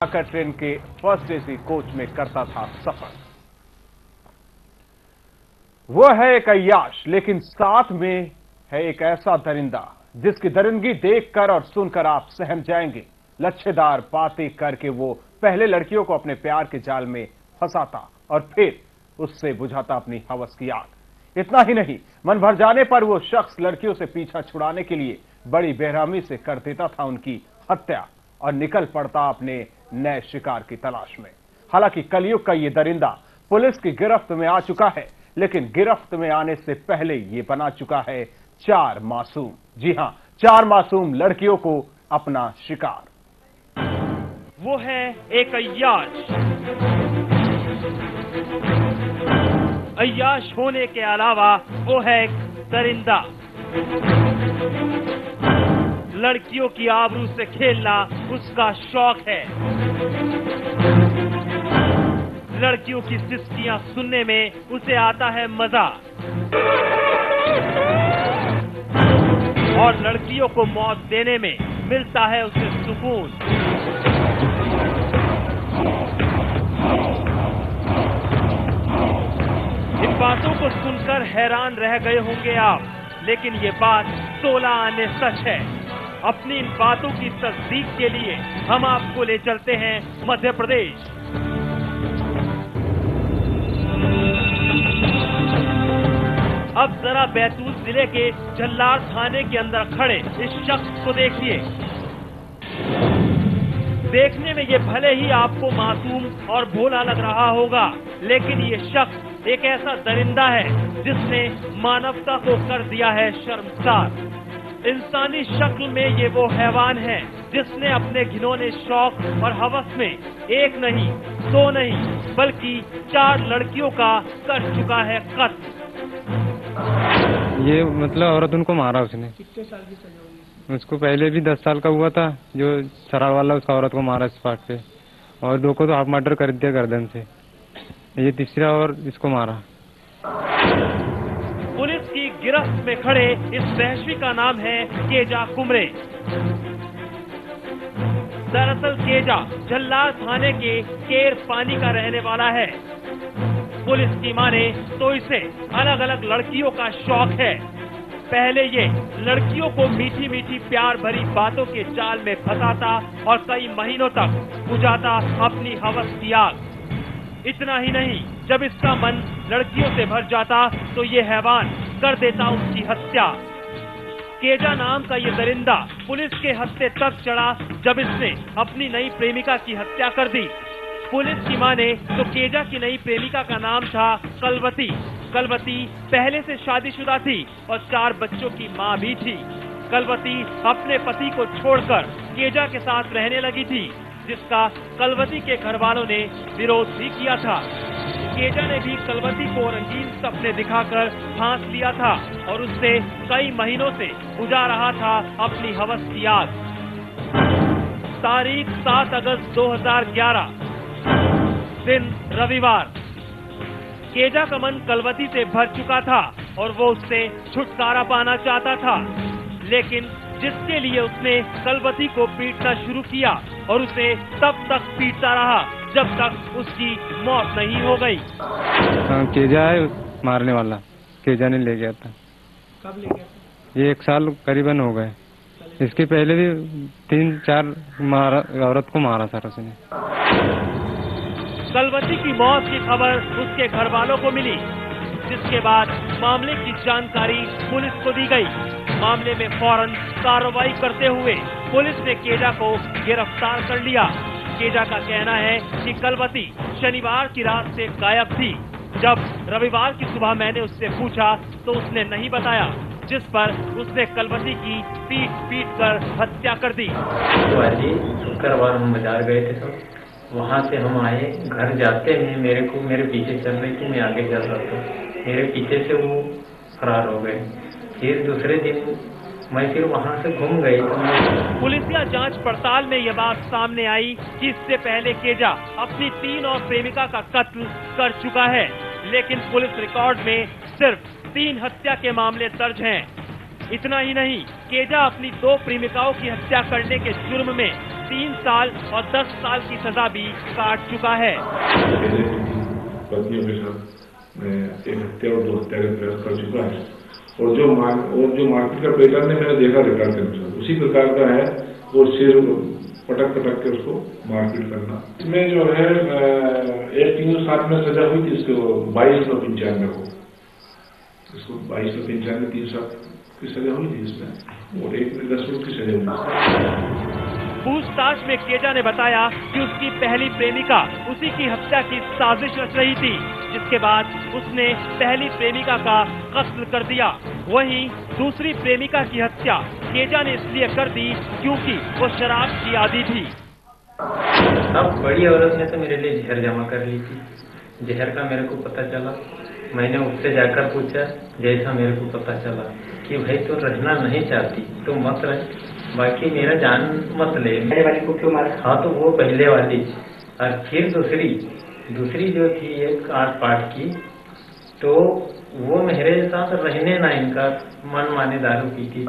आकर ट्रेन के first AC coach में करता था सफर। वो है एक अय्याश, लेकिन साथ में है एक ऐसा दरिंदा जिसकी दरिंदगी देखकर और सुनकर आप सहम जाएंगे। लच्छेदार बातें करके वो पहले लड़कियों को अपने प्यार के जाल में फंसाता और फिर उससे बुझाता अपनी हवस की आग। इतना ही नहीं, मन भर जाने पर वो शख्स लड़कियों से पीछा छुड़ाने के लिए बड़ी बेरहमी से कर देता था उनकी हत्या और निकल पड़ता अपने नए शिकार की तलाश में। हालांकि कलयुग का ये दरिंदा पुलिस की गिरफ्त में आ चुका है, लेकिन गिरफ्त में आने से पहले ये बना चुका है 4 मासूम, जी हां, 4 मासूम लड़कियों को अपना शिकार। वो है एक अय्याश। अय्याश होने के अलावा वो है एक दरिंदा। लड़कियों की आबरू से खेलना उसका शौक है। लड़कियों की सिस्कियां सुनने में उसे आता है मजा और लड़कियों को मौत देने में मिलता है उसे सुकून। इन बातों को सुनकर हैरान रह गए होंगे आप, लेकिन ये बात 16 आने सच है। अपनी इन बातों की तस्दीक के लिए हम आपको ले चलते हैं मध्य प्रदेश। अब जरा बैतूल जिले के झल्लार थाने के अंदर खड़े इस शख्स को देखिए। देखने में ये भले ही आपको मासूम और भोला लग रहा होगा, लेकिन ये शख्स एक ऐसा दरिंदा है जिसने मानवता को कर दिया है शर्मसार। इंसानी शक्ल में ये वो हैवान है जिसने अपने घिनौने शौक और हवस में एक नहीं, 2 नहीं, बल्कि 4 लड़कियों का कर चुका है कत्ल। ये मतलब औरत उनको मारा उसने। कितने साल की सजा हुई? उसको पहले भी 10 साल का हुआ था, जो सरार वाला उसका औरत को मारा स्पॉट पे, और 2 को तो हाफ मर्डर कर दिया गर्दन से। ये तीसरा और इसको मारा। पुलिस की गिरफ्त में खड़े इस वहशी का नाम है केजा कुमरे। दरअसल केजा झल्लार थाने के केर पानी का रहने वाला है। पुलिस की माने तो इसे अलग अलग लड़कियों का शौक है। पहले ये लड़कियों को मीठी मीठी प्यार भरी बातों के जाल में फंसाता और कई महीनों तक बुझाता अपनी हवस की आग। इतना ही नहीं, जब इसका मन लड़कियों से भर जाता तो ये हैवान कर देता उसकी हत्या। केजा नाम का ये दरिंदा पुलिस के हत्थे तक चढ़ा जब इसने अपनी नई प्रेमिका की हत्या कर दी। पुलिस की माने तो केजा की नई प्रेमिका का नाम था कलवती। कलवती पहले से शादीशुदा थी और 4 बच्चों की मां भी थी। कलवती अपने पति को छोड़कर केजा के साथ रहने लगी थी, जिसका कलवती के घर वालों ने विरोध भी किया था। केजा ने भी कलवती को रंगीन सपने दिखाकर फांस लिया था और उससे कई महीनों से बुझा रहा था अपनी हवस की आग। तारीख 7 अगस्त 2011, दिन रविवार। केजा का मन कलवती से भर चुका था और वो उससे छुटकारा पाना चाहता था, लेकिन जिसके लिए उसने कलवती को पीटना शुरू किया और उसे तब तक पीटता रहा जब तक उसकी मौत नहीं हो गई। केजा है मारने वाला, केजा ने ले गया था। कब ले गया था? ये 1 साल करीबन हो गए। इसके पहले भी 3-4 औरत को मारा था उसने। कलवती की मौत की खबर उसके घर वालों को मिली, जिसके बाद मामले की जानकारी पुलिस को दी गई। मामले में फौरन कार्रवाई करते हुए पुलिस ने केजा को गिरफ्तार कर लिया। केजा का कहना है कि कलवती शनिवार की रात से गायब थी। जब रविवार की सुबह मैंने उससे पूछा तो उसने नहीं बताया, जिस पर उसने कलवती की पीट कर हत्या कर दी। शुक्रवार हम बाजार गए थे, तो वहाँ से हम आए, घर जाते हैं मेरे पीछे चल रही थी, मैं आगे चल रहा था, मेरे पीछे से वो फरार हो गए। फिर दूसरे दिन मैं फिर वहाँ से घूम गई। पुलिसिया जांच पड़ताल में यह बात सामने आई कि इससे पहले केजा अपनी 3 और प्रेमिका का कत्ल कर चुका है, लेकिन पुलिस रिकॉर्ड में सिर्फ 3 हत्या के मामले दर्ज हैं। इतना ही नहीं, केजा अपनी 2 प्रेमिकाओं की हत्या करने के जुर्म में 3 साल और 10 साल की सजा भी काट चुका है। पत्नियों के साथ मैं एक हत्या और 2 हत्या का प्रयास कर चुका है और जो मारपीट का पैटर्न ने मैंने देखा रिकॉर्ड के अनुसार उसी प्रकार का है। वो सिर पटक के उसको मारपीट करना। इसमें जो है 1-3-7 में सजा हुई थी इसको 2295 को, इसको 2295 3 साल की सजा हुई थी इसमें और 1 में 10 की सजा हुई। पूछताछ में केजा ने बताया कि उसकी पहली प्रेमिका उसी की हत्या की साजिश रच रही थी, जिसके बाद उसने पहली प्रेमिका का कत्ल कर दिया। वहीं दूसरी प्रेमिका की हत्या केजा ने इसलिए कर दी क्योंकि वो शराब की आदी थी। अब बड़ी औरत ने तो मेरे लिए जहर जमा कर ली थी। जहर का मेरे को पता चला, मैंने उससे जाकर पूछा, जैसा मेरे को पता चला कि भाई तो रहना नहीं चाहती तो मत रह, बाकी मेरा जान मत ले। पहले वाली को क्यों मारा? हाँ तो वो पहले वाली और फिर दूसरी जो थी एक 8 की, तो वो मेरे साथ रहने ना इनका मन माने दारू पीती थी।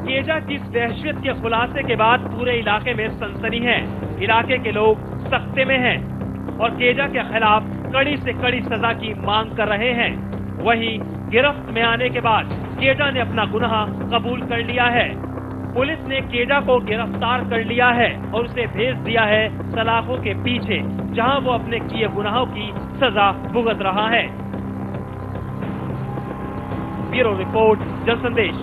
केजा की इस दहशत के खुलासे के बाद पूरे इलाके में सनसनी है। इलाके के लोग सख्ते में हैं और केजा के खिलाफ कड़ी से कड़ी सजा की मांग कर रहे हैं। वहीं गिरफ्त में आने के बाद केजा ने अपना गुनाह कबूल कर लिया है। पुलिस ने केजा को गिरफ्तार कर लिया है और उसे भेज दिया है सलाखों के पीछे, जहां वो अपने किए गुनाहों की सजा भुगत रहा है। Bureau report, Jansandesh.